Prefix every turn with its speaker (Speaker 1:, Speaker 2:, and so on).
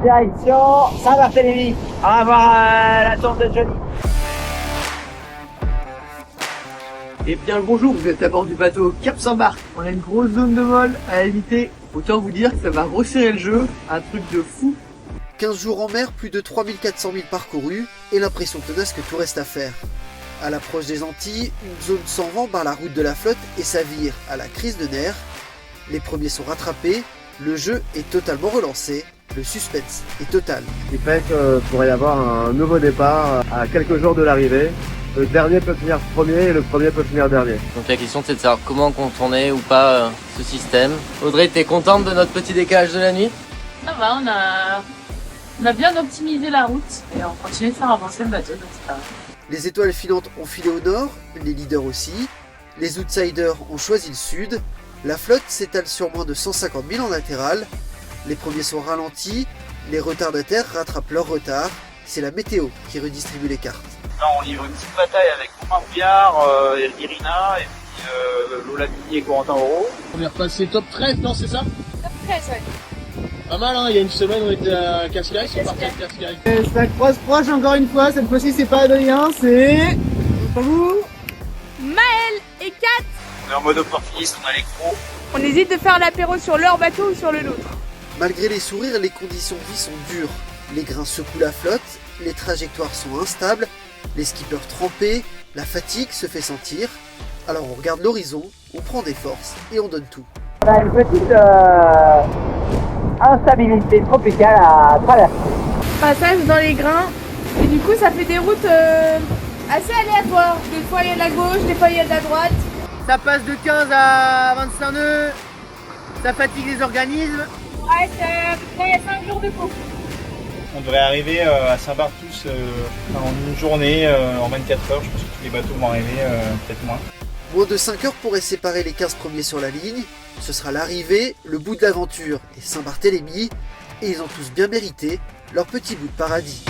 Speaker 1: Direction Saint-Barthélemy. On va voir la tour de Johnny.
Speaker 2: Eh bien le bonjour, vous êtes à bord du bateau Cap Saint-Barth. On a une grosse zone de vol à éviter. Autant vous dire que ça va resserrer le jeu, un truc de fou.
Speaker 3: 15 jours en mer, plus de 3400 000 parcourus et l'impression tenace que tout reste à faire. À l'approche des Antilles, une zone sans vent barre la route de la flotte et s'avire à la crise de nerfs. Les premiers sont rattrapés, le jeu est totalement relancé, le suspense est total.
Speaker 4: Il fait qu'il pourrait y avoir un nouveau départ à quelques jours de l'arrivée. Le dernier peut finir premier et le premier peut finir dernier.
Speaker 5: Donc la question c'est de savoir comment contourner ou pas ce système. Audrey, t'es contente de notre petit décalage de la nuit?
Speaker 6: Ça va, on a bien optimisé la route et on continue de faire avancer le bateau, donc c'est pas grave.
Speaker 3: Les étoiles filantes ont filé au nord, les leaders aussi. Les outsiders ont choisi le sud. La flotte s'étale sur moins de 150 000 en latéral. Les premiers sont ralentis, les retardataires rattrapent leur retard. C'est la météo qui redistribue les cartes.
Speaker 7: Là, on livre une petite bataille avec Romain Bouillard, Irina, et puis Lola Mini et Corentin Oro.
Speaker 8: On est repassé top 13, non c'est ça?
Speaker 6: Top 13, ouais.
Speaker 8: Pas mal, hein, il y a une semaine on était à Cascais, c'est parti à Cascais.
Speaker 2: Ça croise proche encore une fois, cette fois-ci c'est pas Adrien, c'est... Pas vous?
Speaker 9: Maël et Kat,
Speaker 7: On est en mode opportuniste, on a les crocs.
Speaker 9: on hésite de faire l'apéro sur leur bateau ou sur le nôtre.
Speaker 3: Malgré les sourires, les conditions de vie sont dures. Les grains secouent la flotte, les trajectoires sont instables, les skippers trempés, la fatigue se fait sentir. Alors on regarde l'horizon, on prend des forces et on donne tout.
Speaker 1: On a une petite instabilité tropicale à traverser.
Speaker 9: Passage dans les grains, et du coup ça fait des routes assez aléatoires. Des fois il y a de la gauche, des fois il y a de la droite.
Speaker 2: Ça passe de 15 à 25 nœuds, ça fatigue les organismes.
Speaker 9: Ouais, c'est à peu près 5 jours de course.
Speaker 7: On devrait arriver à Saint-Barth tous en une journée, en 24 heures. Je pense que tous les bateaux vont arriver, peut-être moins.
Speaker 3: Moins de 5 heures pourraient séparer les 15 premiers sur la ligne. Ce sera l'arrivée, le bout de l'aventure et Saint-Barthélemy. Et ils ont tous bien mérité leur petit bout de paradis.